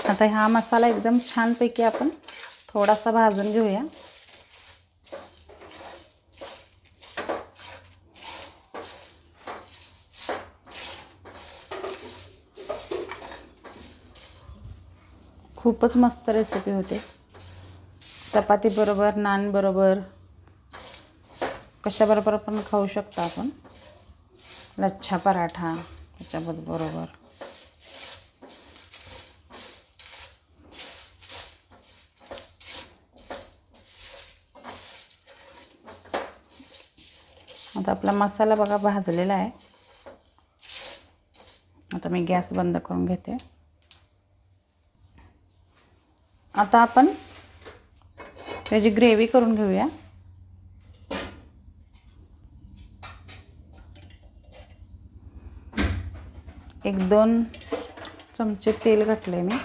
आता हा मसाला एकदम छानपैकी आपण थोडासा भाजून घेऊया। खूपच मस्त रेसिपी होते, चपाती बरोबर, नान बरोबर, कशाबरोबर पण खाऊ शकता आपण। लच्छा पराठा त्याच्याबरोबर। आता आपला मसाला बघा भाजलेला आहे। आता मी गॅस बंद करून घेते। आता आपण त्याची ग्रेव्ही करून घेऊया। एक 2 चमचे तेल घातले मी।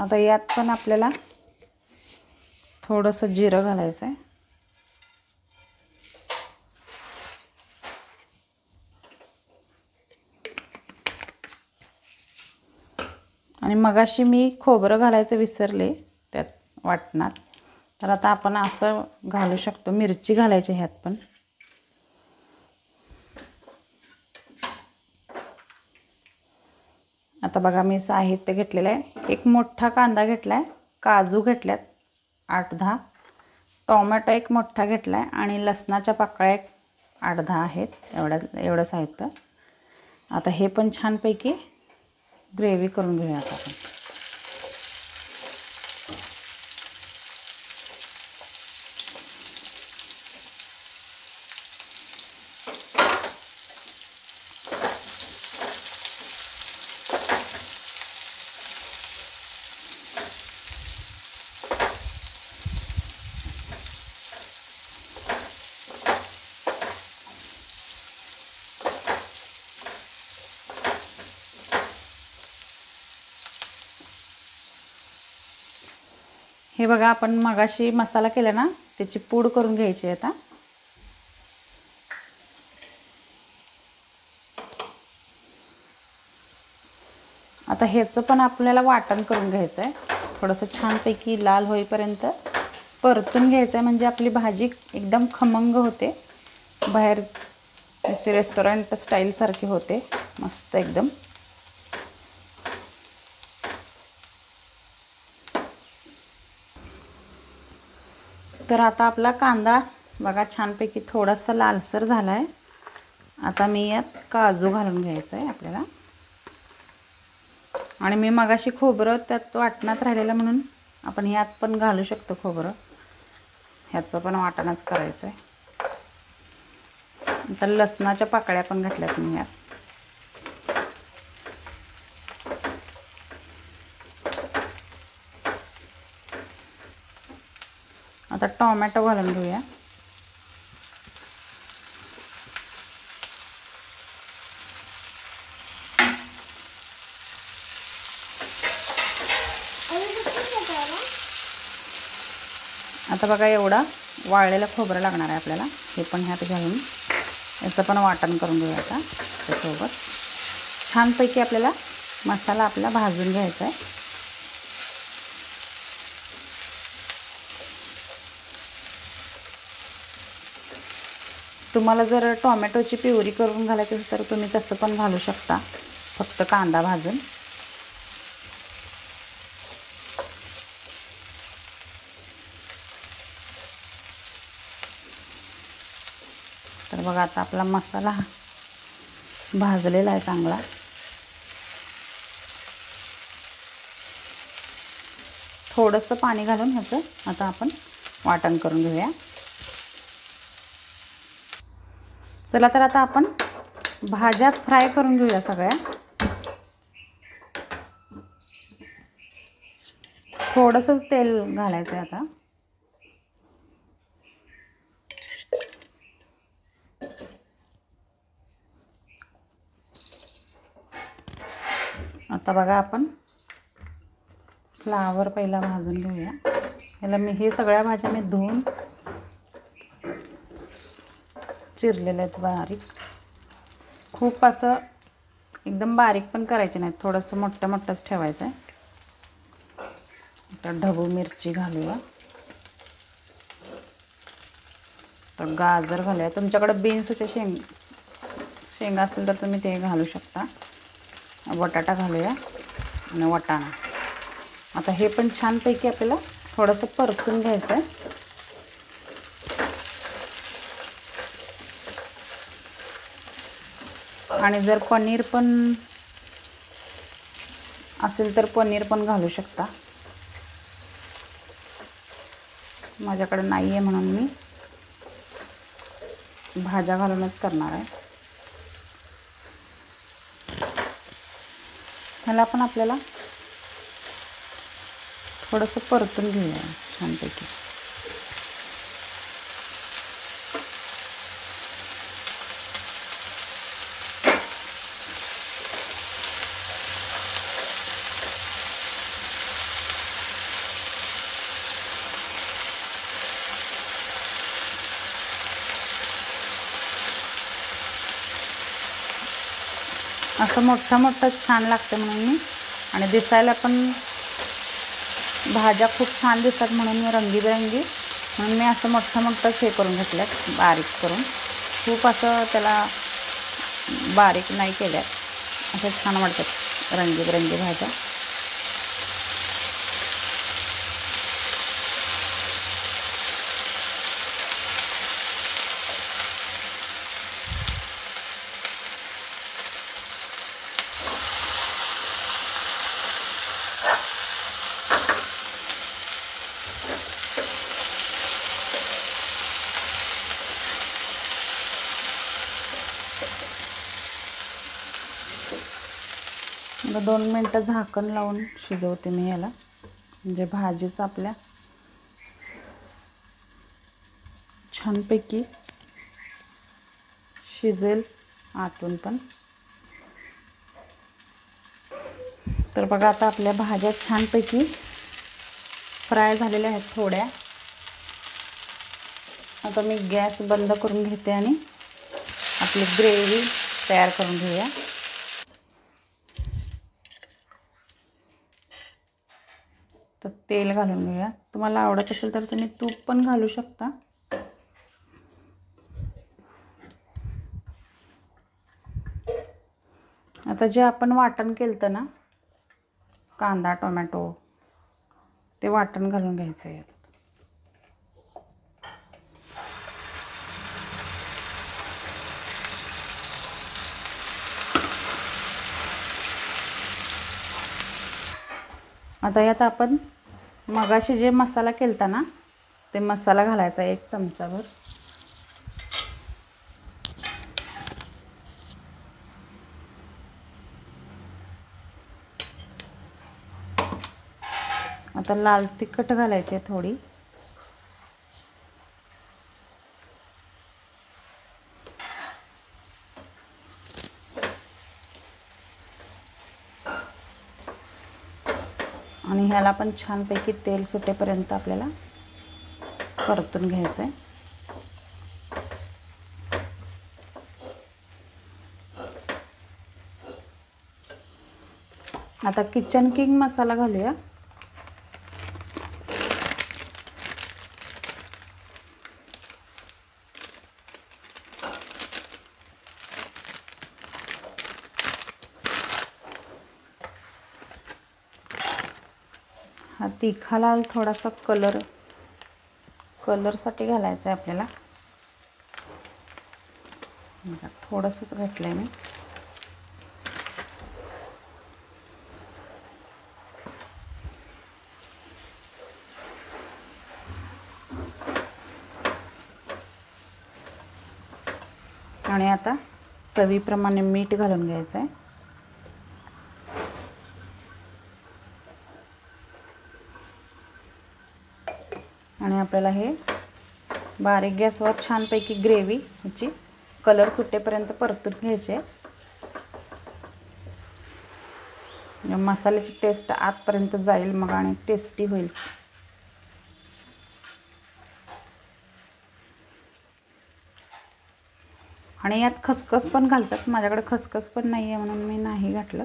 आता यात पण आपल्याला थोडंसं जिरं घालायचं आहे। आणि मगाशी मी खोबरं घालायचं विसरले त्यात वाटणात, तर आता आपण असं घालू शकतो। मिरची घालायची ह्यात पण। आता बघा मी साहित्य घेतलेलं आहे। एक मोठा कांदा घेतलाय, काजू घेतल्यात 8-10, टोमॅटो एक मोठा घेतलाय आणि लसणाच्या पाकळ्या 8-10 आहेत। एवढं साहित्य। आता हे पण छानपैकी ग्रेव्ही करून घेऊया आता आपण। हे बघा आपण मगाशी मसाला केला ना, त्याची पूड करून घ्यायची आता। आता ह्याचं पण आपल्याला वाटण करून घ्यायचं आहे। थोडंसं छानपैकी लाल होईपर्यंत परतून घ्यायचं आहे, म्हणजे आपली भाजी एकदम खमंग होते, बाहेर असे रेस्टॉरंट स्टाईल सारखी होते मस्त एकदम। तर आता आपला कांदा बघा छानपैकी थोडासा लालसर झाला आहे। आता मी यात काजू घालून घ्यायचं आहे आपल्याला। आणि मी मगाशी खोबरं त्यात वाटणात राहिलेलं म्हणून आपण यात पण घालू शकतो खोबरं, ह्याचं पण वाटणच करायचं आहे। आता लसणाच्या पाकळ्या पण घातल्यात मी यात। आता टोमॅटो घालून घेऊया। आता बघा एवढा वाळलेलं खोबरं लागणार आहे आपल्याला, हे पण ह्यात घालून याचं पण वाटण करून घेऊया आता त्यासोबत। छानपैकी आपल्याला मसाला आपला भाजून घ्यायचा आहे। तुम्हाला जर टोमॅटोची प्युरी करून घालायची असेल तर तुम्ही तसं पण घालू शकता, फक्त कांदा भाजून। तर बघा आता आपला मसाला भाजलेला आहे चांगला। थोडंसं पाणी घालून ह्याचं आता आपण वाटण करून घेऊया। चला तर आता आपण भाज्या फ्राय करून घेऊया सगळ्या। थोडंसं तेल घालायचं आहे आता। आता बघा आपण फ्लावर पहिला भाजून घेऊया। याला मी हे सगळ्या भाज्या मी धुवून चिरलेल्या आहेत बारीक। खूप असं एकदम बारीक पण करायचे नाही, थोडंसं मोठं मोठंच ठेवायचं आहे. आता ढबू मिरची घालूया. तर गाजर घालूया. तुमच्याकडे बीन्सचे शेंगा असतील तर तुम्ही ते घालू शकता. बटाटा घालूया आणि वाटाणा. आता हे पण छानपैकी आपल्याला थोडंसं परतून घ्यायचं आहे. आणि जर पनीर पण असेल तर पनीर पण घालू शकता. माझ्याकडे नाही आहे म्हणून मी भाज्या घालूनच करणार आहे. ह्याला पण आपल्याला थोडंसं परतून घेऊया छानपैकी. असं मोठं मोठं छान लागतं म्हणून मी, आणि दिसायला पण भाज्या खूप छान दिसतात म्हणून मी रंगीबेरंगी म्हणून मी असं मोठं मोठंच हे करून घेतलं, बारीक करून. खूप असं त्याला बारीक नाही केल्यात, असं छान वाटतात रंगीबेरंगी भाज्या. मग 2 मिनटं झाकण लावून शिजवते मी याला, म्हणजे भाजीच आपल्या छानपैकी शिजेल आतून पण. तर बघा आता आपल्या भाज्या छानपैकी फ्राय झालेल्या आहेत थोड्या. आता मी गॅस बंद करून घेते आणि आपली ग्रेव्ही तयार करून घेऊया. तर तेल घालून घेऊया. तुम्हाला आवडत असेल तर तुम्ही तूप पण घालू शकता. आता जे आपण वाटण केलतं ना, कांदा टोमॅटो, ते वाटण घालून घ्यायचं आहे. आता यात आपण मगाशी जे मसाला केलता ना, ते मसाला घालायचा 1 चमचाभर. आता लाल तिखट घालायचे थोडी. आणि ह्याला पण छानपैकी तेल सुटेपर्यंत आपल्याला परतून घ्यायचं आहे. आता किचन किंग मसाला घालूया. हा तिखा लाल थोडासा कलरसाठी घालायचा आहे आपल्याला. थोडंसंच घातलं आहे मी. आणि आता चवीप्रमाणे मीठ घालून घ्यायचं आहे. आणि आपल्याला हे बारीक गॅसवर छानपैकी ग्रेव्ही ह्याची कलर सुटेपर्यंत परतून घ्यायचे. मसाल्याची टेस्ट आतपर्यंत जाईल मग आणि टेस्टी होईल. आणि यात खसखस पण घालतात, माझ्याकडे खसखस पण नाही आहे म्हणून मी नाही घातलं.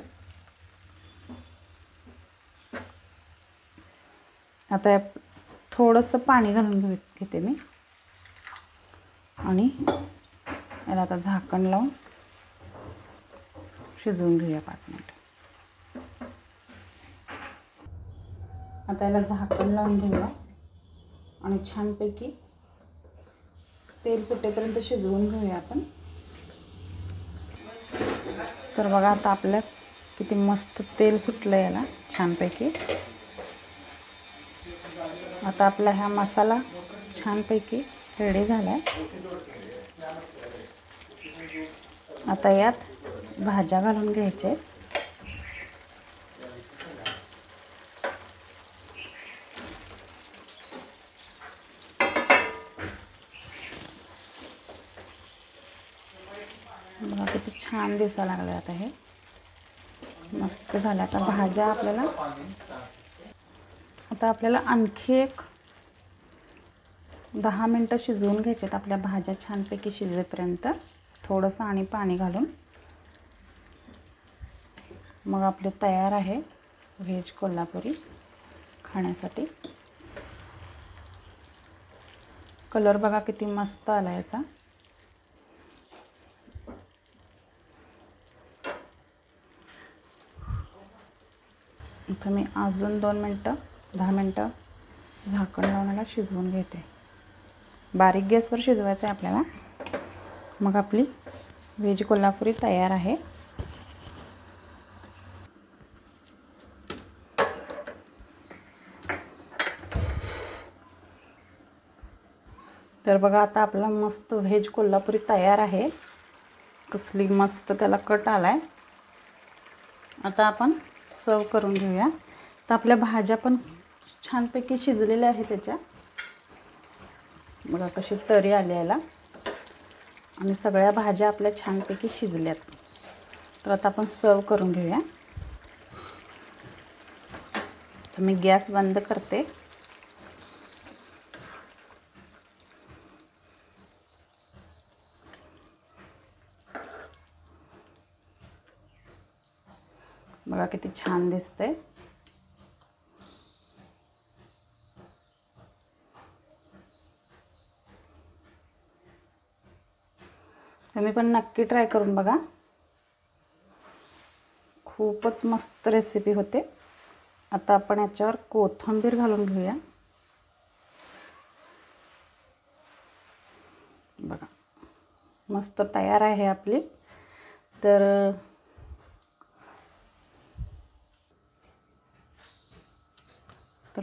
आता यात थोडंसं पाणी घालून घेते मी आणि याला आता झाकण लावून शिजवून घेऊया 5 मिनिट. आता याला झाकण लावून घेऊया आणि छानपैकी तेल सुटेपर्यंत शिजवून घेऊया आपण. तर बघा आता आपल्या किती मस्त तेल सुटलं याला छानपैकी. आता आपला हा मसाला छानपैकी रेडी झाला आहे. आता यात भाज्या घालून घ्यायचे. बघा किती छान दिसायला लागले. आता हे मस्त झालं. आता भाज्या आपल्याला आणखी एक 10 मिनटं शिजवून घ्यायच्यात. आपल्या भाज्या छानपैकी शिजेपर्यंत थोडंसं आणि पाणी घालून मग आपले तयार आहे व्हेज कोल्हापुरी खाण्यासाठी. कलर बघा किती मस्त आला याचा. आता मी अजून 10 मिनटं झाकण लावून याला शिजवून घेते. बारीक गॅसवर शिजवायचं आहे आपल्याला. मग आपली व्हेज कोल्हापुरी तयार आहे. तर बघा आता आपला मस्त व्हेज कोल्हापुरी तयार आहे. कसली मस्त त्याला कट आलाय. आता आपण सर्व करून घेऊया. तर आपल्या भाज्या पण छानपैकी शिजलेल्या आहेत. त्याच्या बघा कशी तरी आली याला आणि सगळ्या भाज्या आपल्या छानपैकी शिजल्यात. तर आता आपण सर्व करून घेऊया. तर मी गॅस बंद करते. बघा किती छान दिसतंय. तुम्ही पण नक्की ट्राय करून बघा. खूपच मस्त रेसिपी होते. आता आपण याच्यावर कोथिंबीर घालून घेऊया. बघा मस्त तयार आहे आपली. तर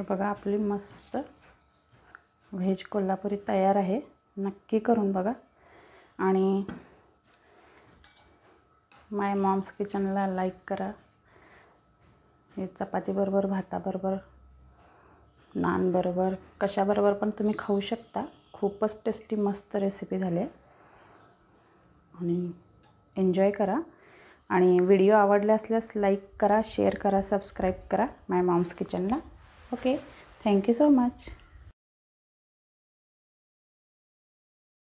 बघा आपली मस्त व्हेज कोल्हापुरी तयार आहे. नक्की करून बघा आणि माय मॉम्स किचनला लाईक करा. हे चपातीबरोबर, भाताबरोबर, नानबरोबर, कशाबरोबर पण तुम्ही खाऊ शकता. खूपच टेस्टी मस्त रेसिपी झाली आहे आणि एन्जॉय करा. आणि व्हिडिओ आवडला असल्यास लाईक करा, शेअर करा, सबस्क्राईब करा माय मॉम्स किचनला. Okay, thank you so much.